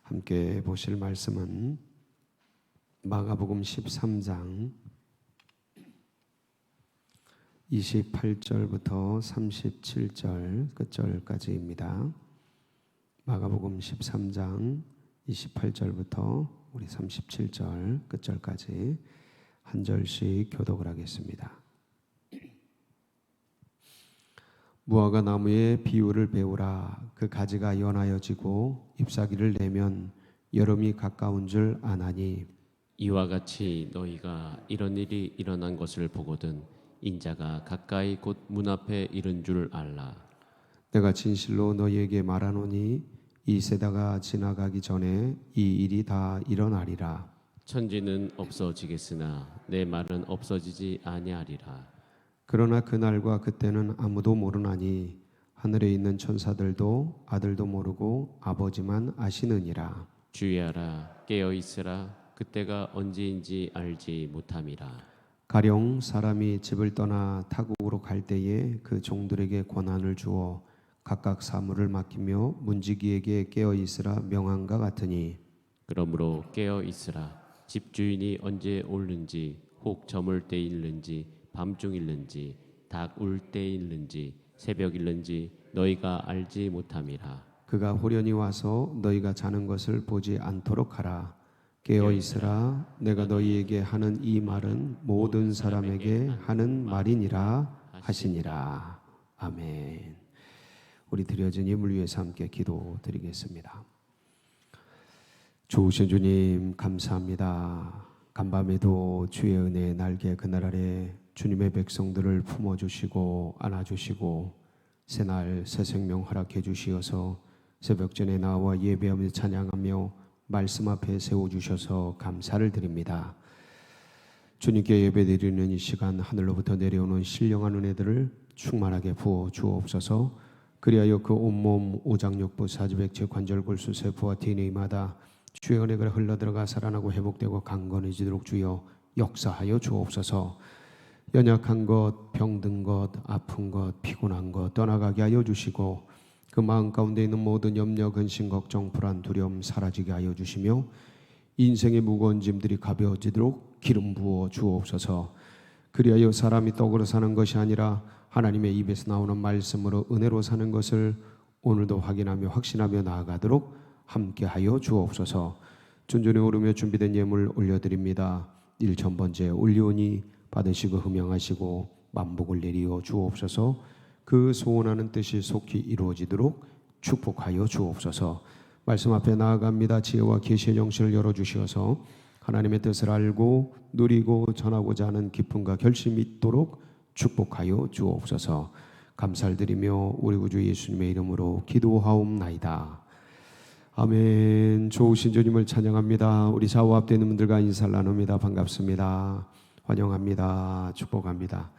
함께 보실 말씀은 마가복음 13장 28절부터 37절 끝절까지입니다. 마가복음 13장 28절부터 우리 37절 끝절까지 한 절씩 교독을 하겠습니다. 무화과 나무의 비유를 배우라. 그 가지가 연하여지고 잎사귀를 내면 여름이 가까운 줄 아나니 이와 같이 너희가 이런 일이 일어난 것을 보거든 인자가 가까이 곧 문 앞에 이른 줄 알라. 내가 진실로 너희에게 말하노니 이 세대가 지나가기 전에 이 일이 다 일어나리라. 천지는 없어지겠으나 내 말은 없어지지 아니하리라. 그러나 그날과 그때는 아무도 모르나니 하늘에 있는 천사들도 아들도 모르고 아버지만 아시느니라. 주의하라, 깨어 있으라. 그때가 언제인지 알지 못함이라. 가령 사람이 집을 떠나 타국으로 갈 때에 그 종들에게 권한을 주어 각각 사물을 맡기며 문지기에게 깨어 있으라 명한가 같으니 그러므로 깨어 있으라. 집주인이 언제 올는지 혹 저물 때일는지 밤중일는지 닭 울 때일는지 새벽일는지 너희가 알지 못함이라. 그가 호련히 와서 너희가 자는 것을 보지 않도록 하라. 깨어 있으라. 내가 너희에게 하는 이 말은 모든 사람에게 하는 말이니라 하시니라. 아멘. 우리 드려진 예물 위해서 함께 기도드리겠습니다. 좋으신 주님 감사합니다. 간밤에도 주의 은혜의 날개 그늘 아래 주님의 백성들을 품어주시고 안아주시고 새날 새 생명 허락해 주시어서 새벽전에 나와 예배하며 찬양하며 말씀 앞에 세워주셔서 감사를 드립니다. 주님께 예배드리는 이 시간 하늘로부터 내려오는 신령한 은혜들을 충만하게 부어 주옵소서. 그리하여 그 온몸 오장육부 사지백체 관절골수 세포와 DNA마다 주의 은혜가 흘러들어가 살아나고 회복되고 강건해지도록 주여 역사하여 주옵소서. 연약한 것, 병든 것, 아픈 것, 피곤한 것 떠나가게 하여 주시고 그 마음 가운데 있는 모든 염려, 근심, 걱정, 불안, 두려움 사라지게 하여 주시며 인생의 무거운 짐들이 가벼워지도록 기름 부어 주옵소서. 그리하여 사람이 떡으로 사는 것이 아니라 하나님의 입에서 나오는 말씀으로 은혜로 사는 것을 오늘도 확인하며 확신하며 나아가도록 함께하여 주옵소서. 존전에 오르며 준비된 예물 올려드립니다. 1,000번째 올리오니 받으시고 흠양하시고 만복을 내리어 주옵소서. 그 소원하는 뜻이 속히 이루어지도록 축복하여 주옵소서. 말씀 앞에 나아갑니다. 지혜와 계시의 정신을 열어주시어서 하나님의 뜻을 알고 누리고 전하고자 하는 기쁨과 결심이 있도록 축복하여 주옵소서. 감사를 드리며 우리 구주 예수님의 이름으로 기도하옵나이다. 아멘. 좋으신 주님을 찬양합니다. 우리 좌우 앞에 있는 분들과 인사를 나눕니다. 반갑습니다. 환영합니다. 축복합니다.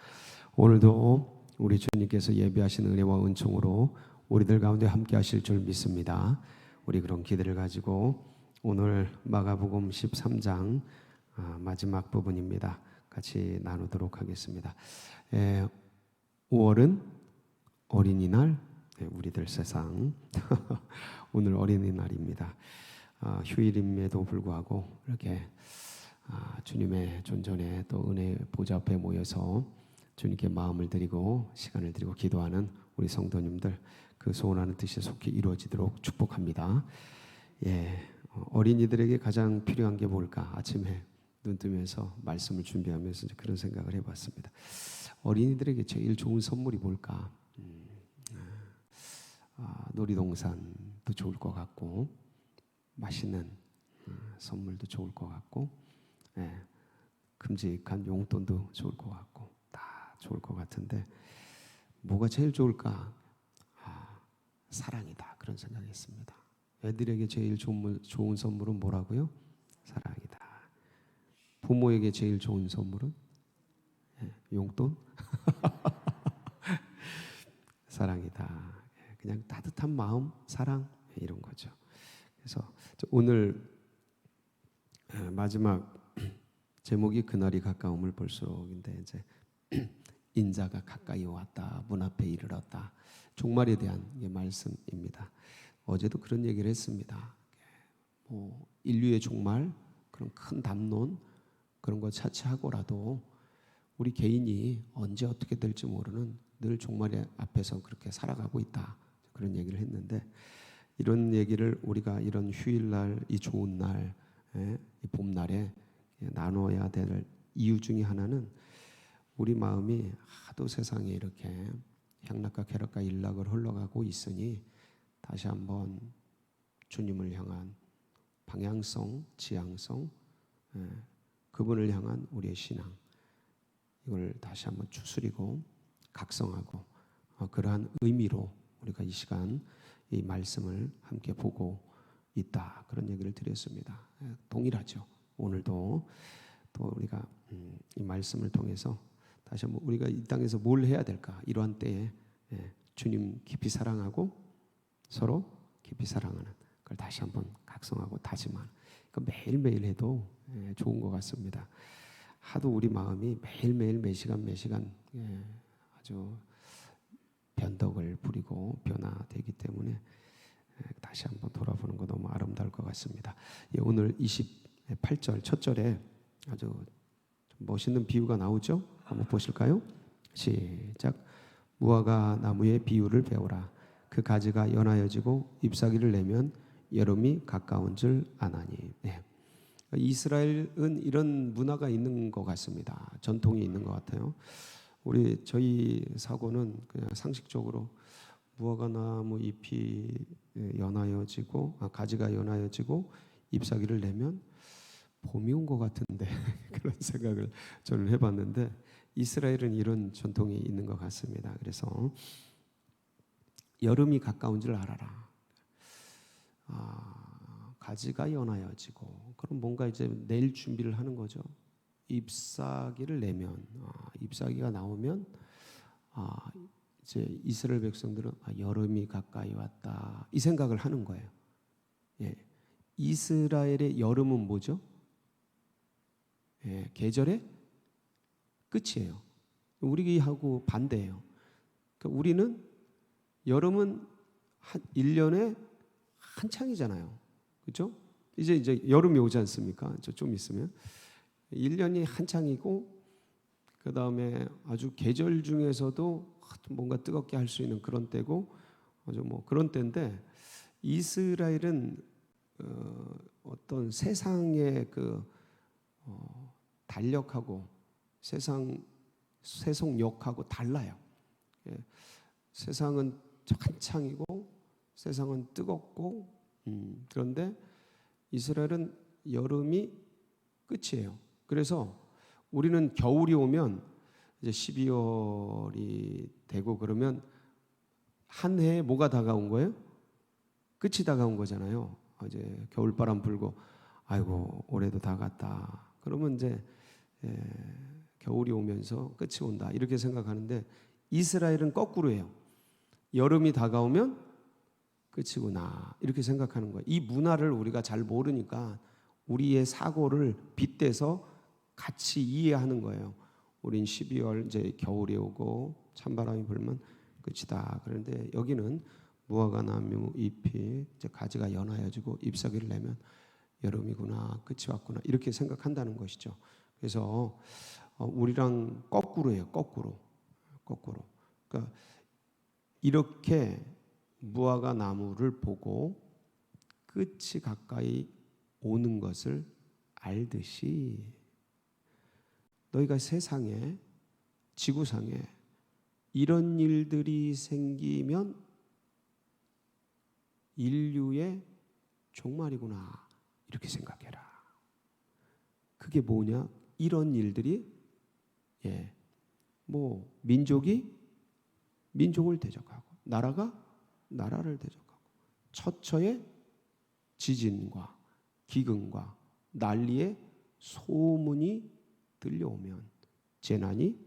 오늘도 우리 주님께서 예비하신 은혜와 은총으로 우리들 가운데 함께 하실 줄 믿습니다. 우리 그런 기대를 가지고 오늘 마가복음 13장 마지막 부분입니다. 같이 나누도록 하겠습니다. 5월은 어린이날, 우리들 세상 오늘 어린이날입니다. 휴일임에도 불구하고 이렇게 주님의 존전에 또 은혜 보좌 앞에 모여서 주님께 마음을 드리고 시간을 드리고 기도하는 우리 성도님들 그 소원하는 뜻이 속히 이루어지도록 축복합니다. 어린이들에게 가장 필요한 게 뭘까? 아침에 눈 뜨면서 말씀을 준비하면서 그런 생각을 해봤습니다. 어린이들에게 제일 좋은 선물이 뭘까? 놀이동산도 좋을 것 같고 맛있는 선물도 좋을 것 같고 큼직한 용돈도 좋을 것 같고 다 좋을 것 같은데 뭐가 제일 좋을까? 사랑이다 그런 생각했습니다. 애들에게 제일 좋은 선물은 뭐라고요? 사랑이다. 부모에게 제일 좋은 선물은 용돈? 사랑이다. 그냥 따뜻한 마음, 사랑 이런 거죠. 그래서 오늘 마지막 제목이 그날이 가까움을 볼수록인데 이제 인자가 가까이 왔다. 문 앞에 이르렀다. 종말에 대한 말씀입니다. 어제도 그런 얘기를 했습니다. 인류의 종말, 그런 큰 담론 그런 거 차치하고라도 우리 개인이 언제 어떻게 될지 모르는 늘 종말 앞에서 그렇게 살아가고 있다. 그런 얘기를 했는데 이런 얘기를 우리가 이런 휴일날, 이 좋은 날, 이 봄날에 나눠야 될 이유 중에 하나는 우리 마음이 하도 세상에 이렇게 향락과 쾌락과 일락을 흘러가고 있으니 다시 한번 주님을 향한 방향성, 지향성, 그분을 향한 우리의 신앙 이걸 다시 한번 추스리고 각성하고 그러한 의미로 우리가 이 시간 이 말씀을 함께 보고 있다. 그런 얘기를 드렸습니다. 동일하죠. 오늘도 또 우리가 이 말씀을 통해서 다시 한번 우리가 이 땅에서 뭘 해야 될까? 이러한 때에 주님 깊이 사랑하고 서로 깊이 사랑하는 그걸 다시 한번 각성하고 다짐하는 매일매일 해도 좋은 것 같습니다. 하도 우리 마음이 매일매일 매시간 아주 변덕을 부리고 변화되기 때문에 다시 한번 돌아보는 거 너무 아름다울 것 같습니다. 오늘 28절 첫 절에 아주 멋있는 비유가 나오죠. 한번 보실까요? 시작. 무화과 나무의 비유를 배우라. 그 가지가 연하여지고 잎사귀를 내면 여름이 가까운 줄 아나니. 이스라엘은 이런 문화가 있는 것 같습니다. 전통이 있는 것 같아요. 저희 사고는 그냥 상식적으로 무화과 나무 잎이 연하여지고 가지가 연하여지고 잎사귀를 내면 봄이 온 것 같은데 그런 생각을 저는 해봤는데 이스라엘은 이런 전통이 있는 것 같습니다. 그래서 여름이 가까운 줄 알아라. 가지가 연하여지고 그럼 뭔가 이제 낼 준비를 하는 거죠. 잎사귀를 내면 잎사귀가 나오면 이제 이스라엘 백성들은 여름이 가까이 왔다 이 생각을 하는 거예요. 이스라엘의 여름은 뭐죠? 계절의 끝이에요. 우리하고 반대예요. 그러니까 우리는 여름은 1년에 한창이잖아요. 그렇죠? 이제 여름이 오지 않습니까? 좀 있으면 1년이 한창이고 그 다음에 아주 계절 중에서도 뭔가 뜨겁게 할 수 있는 그런 때고 아주 그런 때인데 이스라엘은 어떤 세상의 달력하고 세속력하고 달라요. 세상은 한창이고 세상은 뜨겁고 그런데 이스라엘은 여름이 끝이에요. 그래서 우리는 겨울이 오면 이제 12월이 되고 그러면 한 해에 뭐가 다가온 거예요? 끝이 다가온 거잖아요. 이제 겨울바람 불고 아이고 올해도 다 갔다. 그러면 이제 겨울이 오면서 끝이 온다 이렇게 생각하는데 이스라엘은 거꾸로예요. 여름이 다가오면 끝이구나 이렇게 생각하는 거예요. 이 문화를 우리가 잘 모르니까 우리의 사고를 빗대서 같이 이해하는 거예요. 우린 12월 이제 겨울이 오고 찬바람이 불면 끝이다. 그런데 여기는 무화과 나무 잎이 이제 가지가 연하여지고 잎사귀를 내면 여름이구나, 끝이 왔구나 이렇게 생각한다는 것이죠. 그래서 우리랑 거꾸로예요. 거꾸로. 그러니까 이렇게 무화과 나무를 보고 끝이 가까이 오는 것을 알듯이 너희가 세상에 지구상에 이런 일들이 생기면 인류의 종말이구나 이렇게 생각해라. 그게 뭐냐? 이런 일들이 민족이 민족을 대적하고 나라가 나라를 대적하고 처처의 지진과 기근과 난리의 소문이 들려오면 재난이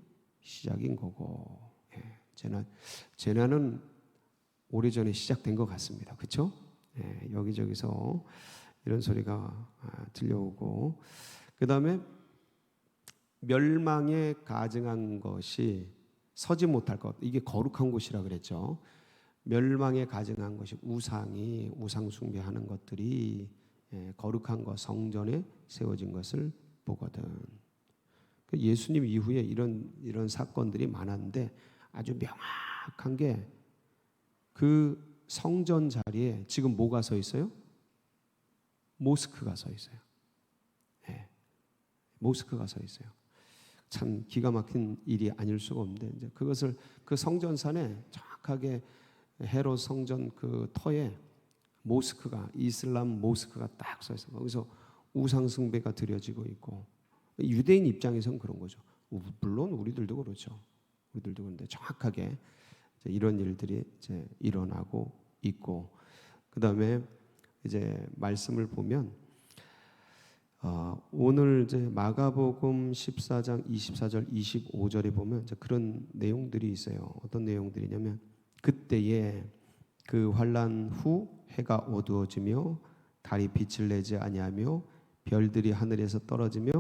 시작인 거고 재난은 오래전에 시작된 것 같습니다. 그렇죠? 여기저기서 이런 소리가 들려오고 그 다음에 멸망에 가증한 것이 서지 못할 것 이게 거룩한 곳이라 그랬죠. 멸망에 가증한 것이 우상 숭배하는 것들이 거룩한 것 성전에 세워진 것을 보거든. 예수님 이후에 이런 사건들이 많았는데 아주 명확한 게 그 성전 자리에 지금 뭐가 서 있어요? 모스크가 서 있어요. 모스크가 서 있어요. 참 기가 막힌 일이 아닐 수가 없는데 이제 그것을 그 성전산에 정확하게 헤롯 성전 그 터에 모스크가 이슬람 모스크가 딱 서 있어요. 거기서 우상 숭배가 드려지고 있고 유대인 입장에서는 그런 거죠. 물론 우리들도 그렇죠. 우리들도 그런데 정확하게 이런 일들이 이제 일어나고 있고 그다음에 이제 말씀을 보면 오늘 이제 마가복음 14장 24절 25절에 보면 이제 그런 내용들이 있어요. 어떤 내용들이냐면 그때에 그 환난 후 해가 어두워지며 달이 빛을 내지 아니하며 별들이 하늘에서 떨어지며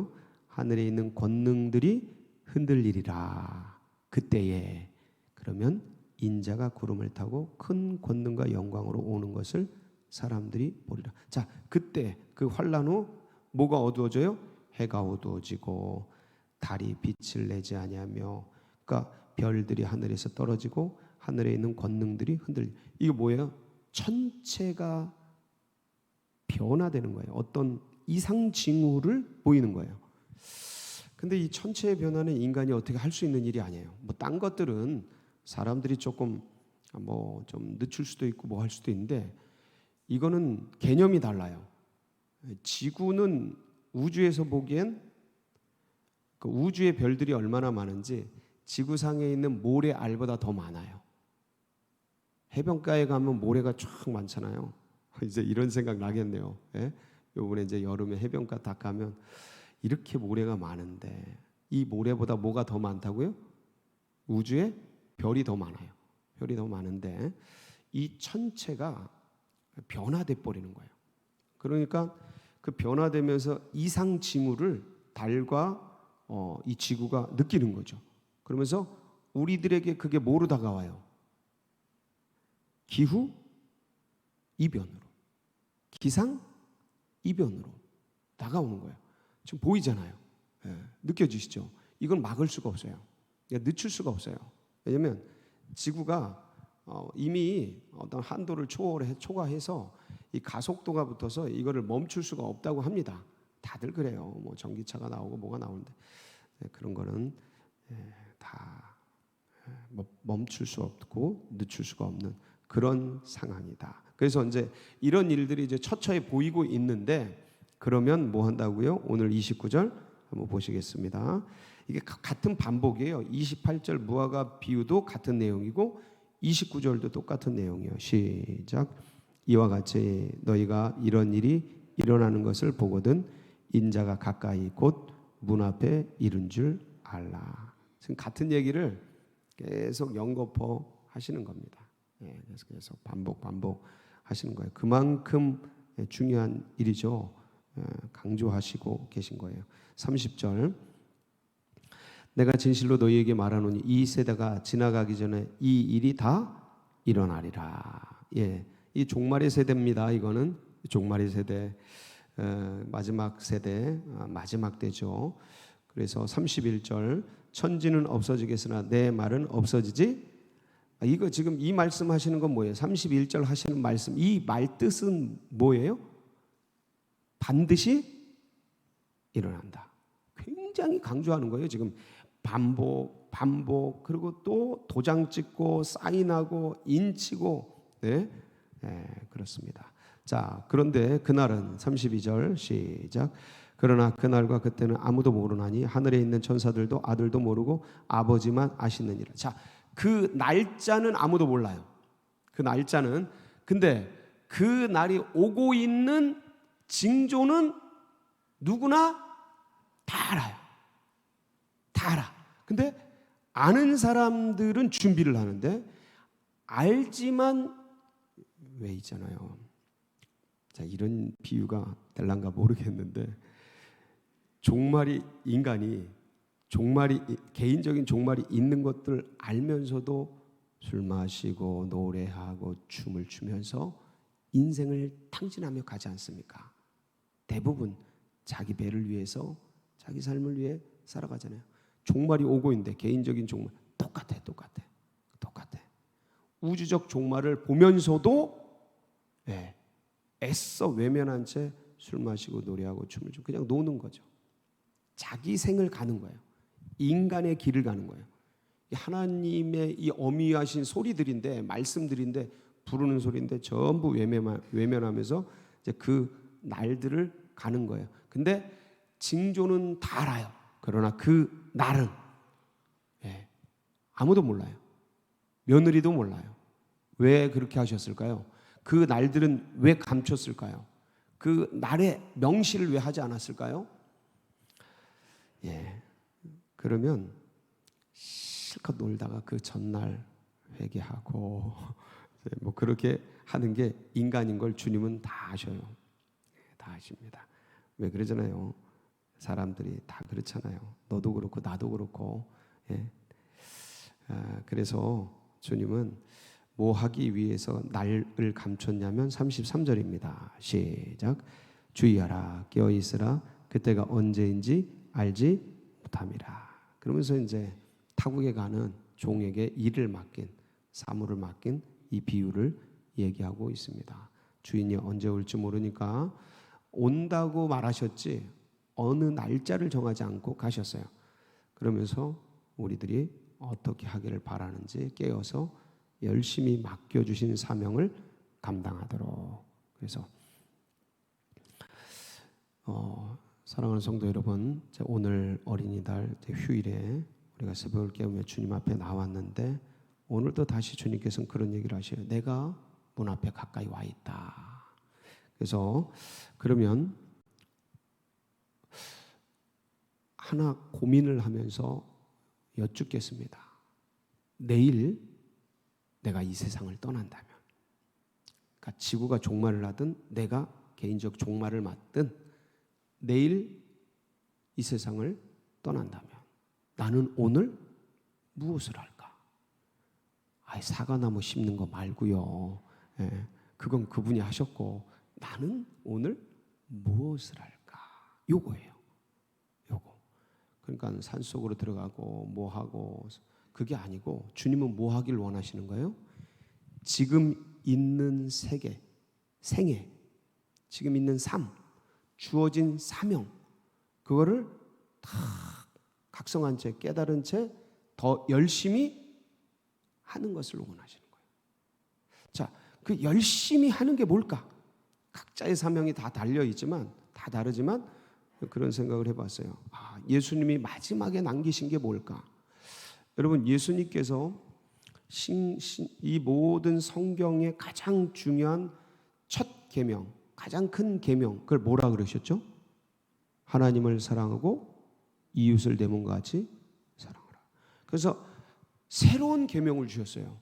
하늘에 있는 권능들이 흔들리리라. 그때에 그러면 인자가 구름을 타고 큰 권능과 영광으로 오는 것을 사람들이 보리라. 자, 그때 그 환난 후 뭐가 어두워져요? 해가 어두워지고 달이 빛을 내지 아니하며 그러니까 별들이 하늘에서 떨어지고 하늘에 있는 권능들이 흔들리. 이게 뭐예요? 천체가 변화되는 거예요. 어떤 이상 징후를 보이는 거예요. 근데 이 천체의 변화는 인간이 어떻게 할 수 있는 일이 아니에요. 뭐 딴 것들은 사람들이 조금 뭐 좀 늦출 수도 있고 뭐 할 수도 있는데 이거는 개념이 달라요. 지구는 우주에서 보기엔 그 우주의 별들이 얼마나 많은지 지구상에 있는 모래알보다 더 많아요. 해변가에 가면 모래가 쫙 많잖아요. 이제 이런 생각 나겠네요. 예? 요번에 이제 여름에 해변가 딱 가면 이렇게 모래가 많은데 이 모래보다 뭐가 더 많다고요? 우주에 별이 더 많아요. 별이 더 많은데 이 천체가 변화돼 버리는 거예요. 그러니까 그 변화되면서 이상 징후를 달과 이 지구가 느끼는 거죠. 그러면서 우리들에게 그게 뭐로 다가와요? 기후 이변으로, 기상 이변으로 다가오는 거예요. 지금 보이잖아요. 느껴지시죠? 이건 막을 수가 없어요. 늦출 수가 없어요. 왜냐하면 지구가 이미 어떤 한도를 초과해서 이 가속도가 붙어서 이거를 멈출 수가 없다고 합니다. 다들 그래요. 뭐 전기차가 나오고 뭐가 나오는데 그런 거는 다 멈출 수 없고 늦출 수가 없는 그런 상황이다. 그래서 이제 이런 일들이 이제 처처에 보이고 있는데 그러면 뭐 한다고요? 오늘 29절 한번 보시겠습니다. 이게 같은 반복이에요. 28절 무화과 비유도 같은 내용이고 29절도 똑같은 내용이에요. 시작. 이와 같이 너희가 이런 일이 일어나는 것을 보거든 인자가 가까이 곧 문 앞에 이른 줄 알라. 지금 같은 얘기를 계속 연거푸 하시는 겁니다. 그래서 계속 반복 하시는 거예요. 그만큼 중요한 일이죠. 강조하시고 계신 거예요. 30절 내가 진실로 너희에게 말하노니 이 세대가 지나가기 전에 이 일이 다 일어나리라. 이 종말의 세대입니다. 이거는 종말의 세대, 마지막 세대, 마지막 때죠. 그래서 31절 천지는 없어지겠으나 내 말은 없어지지. 이거 지금 이 말씀 하시는 건 뭐예요? 31절 하시는 말씀 이 말 뜻은 뭐예요? 반드시 일어난다. 굉장히 강조하는 거예요. 지금 반복 그리고 또 도장 찍고 사인하고 인치고 그렇습니다. 자, 그런데 그날은 32절 시작. 그러나 그날과 그때는 아무도 모르나니 하늘에 있는 천사들도 아들도 모르고 아버지만 아시느니라. 자, 그 날짜는 아무도 몰라요. 그 날짜는. 근데 그 날이 오고 있는 징조는 누구나 다 알아요. 다 알아. 근데 아는 사람들은 준비를 하는데 알지만 왜 있잖아요. 자, 이런 비유가 될란가 모르겠는데 개인적인 종말이 있는 것들 알면서도 술 마시고 노래하고 춤을 추면서 인생을 탕진하며 가지 않습니까? 대부분 자기 배를 위해서, 자기 삶을 위해 살아가잖아요. 종말이 오고 있는데 개인적인 종말 똑같아. 우주적 종말을 보면서도 애써 외면한 채 술 마시고 노래하고 춤을 추고 그냥 노는 거죠. 자기 생을 가는 거예요. 인간의 길을 가는 거예요. 하나님의 이 어미하신 소리들인데, 말씀들인데, 부르는 소리인데 전부 외면하면서 이제 그 날들을 가는 거예요. 근데 징조는 다 알아요. 그러나 그 날은 아무도 몰라요. 며느리도 몰라요. 왜 그렇게 하셨을까요? 그 날들은 왜 감췄을까요? 그 날의 명시를 왜 하지 않았을까요? 그러면 실컷 놀다가 그 전날 회개하고 뭐 그렇게 하는 게 인간인 걸 주님은 다 아셔요. 다 아십니다. 왜 그러잖아요. 사람들이 다 그렇잖아요. 너도 그렇고 나도 그렇고. 그래서 주님은 뭐 하기 위해서 날을 감췄냐면 33절입니다. 시작. 주의하라, 깨어 있으라, 그때가 언제인지 알지 못함이라. 그러면서 이제 타국에 가는 종에게 일을 맡긴, 사물을 맡긴 이 비유를 얘기하고 있습니다. 주인이 언제 올지 모르니까 온다고 말하셨지 어느 날짜를 정하지 않고 가셨어요. 그러면서 우리들이 어떻게 하기를 바라는지 깨어서 열심히 맡겨주신 사명을 감당하도록. 그래서 사랑하는 성도 여러분, 오늘 어린이날 휴일에 우리가 새벽을 깨우며 주님 앞에 나왔는데 오늘도 다시 주님께서는 그런 얘기를 하셔요. 내가 문 앞에 가까이 와 있다. 그래서 그러면 하나 고민을 하면서 여쭙겠습니다. 내일 내가 이 세상을 떠난다면, 그러니까 지구가 종말을 하든 내가 개인적 종말을 맞든 내일 이 세상을 떠난다면 나는 오늘 무엇을 할까? 사과나무 심는 거 말고요. 그건 그분이 하셨고 나는 오늘 무엇을 할까? 요거예요. 요거. 그러니까 산속으로 들어가고 뭐 하고 그게 아니고 주님은 뭐 하길 원하시는 거예요? 지금 있는 세계, 생애, 지금 있는 삶, 주어진 사명, 그거를 다 각성한 채, 깨달은 채 더 열심히 하는 것을 원하시는 거예요. 자, 그 열심히 하는 게 뭘까? 각자의 사명이 다 달려있지만, 다 다르지만 그런 생각을 해봤어요. 예수님이 마지막에 남기신 게 뭘까? 여러분, 예수님께서 이 모든 성경의 가장 중요한 첫 계명, 가장 큰 계명, 그걸 뭐라 그러셨죠? 하나님을 사랑하고 이웃을 내 몸과 같이 사랑하라. 그래서 새로운 계명을 주셨어요.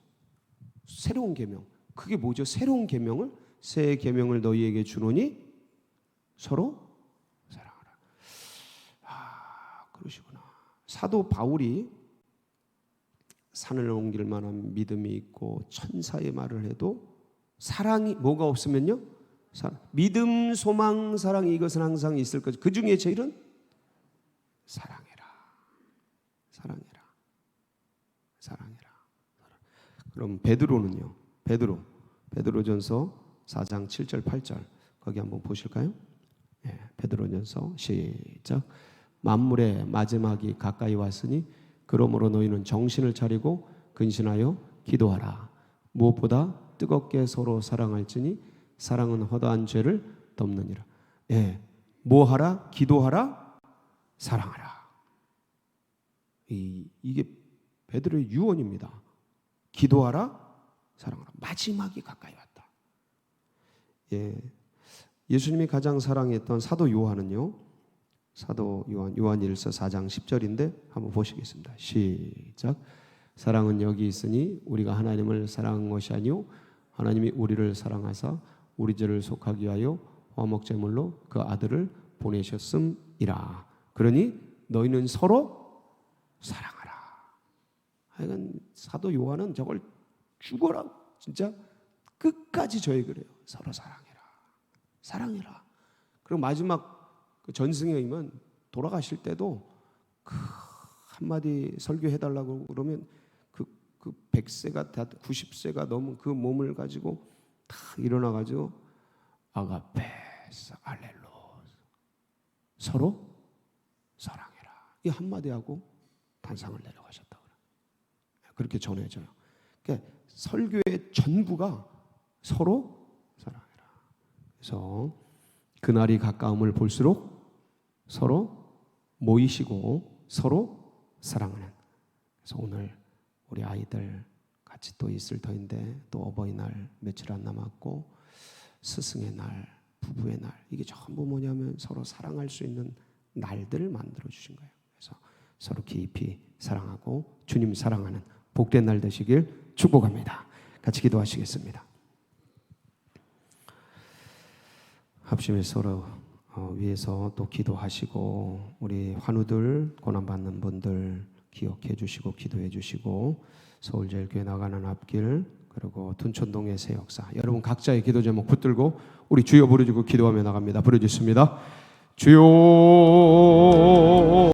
새로운 계명. 그게 뭐죠? 새로운 계명을, 새 계명을 너희에게 주노니 서로 사랑하라. 그러시구나. 사도 바울이 산을 옮길 만한 믿음이 있고 천사의 말을 해도 사랑이 뭐가 없으면요? 믿음, 소망, 사랑, 이것은 항상 있을 거죠. 그 중에 제일은 사랑해라. 사랑해라. 사랑해라. 그럼 베드로는요? 베드로전서 4장 7절 8절 거기 한번 보실까요? 베드로전서 시작. 만물의 마지막이 가까이 왔으니 그러므로 너희는 정신을 차리고 근신하여 기도하라. 무엇보다 뜨겁게 서로 사랑할지니 사랑은 허다한 죄를 덮느니라. 뭐 하라? 기도하라? 사랑하라. 이게 베드로의 유언입니다. 기도하라? 사랑하라. 마지막이 가까이 왔다. 예수님이 가장 사랑했던 사도 요한은요. 사도 요한일서 4장 10절인데 한번 보시겠습니다. 시작. 사랑은 여기 있으니 우리가 하나님을 사랑한 것이 아니요 하나님이 우리를 사랑하사 우리 죄를 속하기 위하여 화목제물로 그 아들을 보내셨음이라. 그러니 너희는 서로 사랑하라. 하여간 사도 요한은 저걸 죽어라 진짜 끝까지 저희 그래요. 서로 사랑해라. 사랑해라. 그리고 마지막 그 전승여임은 돌아가실 때도 그 한마디 설교해달라고 그러면 그 100세가 다 90세가 넘은 그 몸을 가지고 다 일어나가지고 아가페스 알렐로 서로 사랑해라 이 한마디 하고 단상을 내려가셨다고 그렇게 전해져요. 그러니까 설교의 전부가 서로 사랑해라. 그래서 그날이 가까움을 볼수록 서로 모이시고 서로 사랑하는. 그래서 오늘 우리 아이들 같이 또 있을 터인데 또 어버이날 며칠 안 남았고 스승의 날, 부부의 날 이게 전부 뭐냐면 서로 사랑할 수 있는 날들을 만들어 주신 거예요. 그래서 서로 깊이 사랑하고 주님 사랑하는 복된 날 되시길 축복합니다. 같이 기도하시겠습니다. 합심해 서로 위해서 또 기도하시고 우리 환우들 고난받는 분들 기억해 주시고 기도해 주시고 서울제일교회 나가는 앞길 그리고 둔촌동의 새 역사 여러분 각자의 기도 제목 붙들고 우리 주여 부르짖고 기도하며 나갑니다. 부르짖습니다. 주여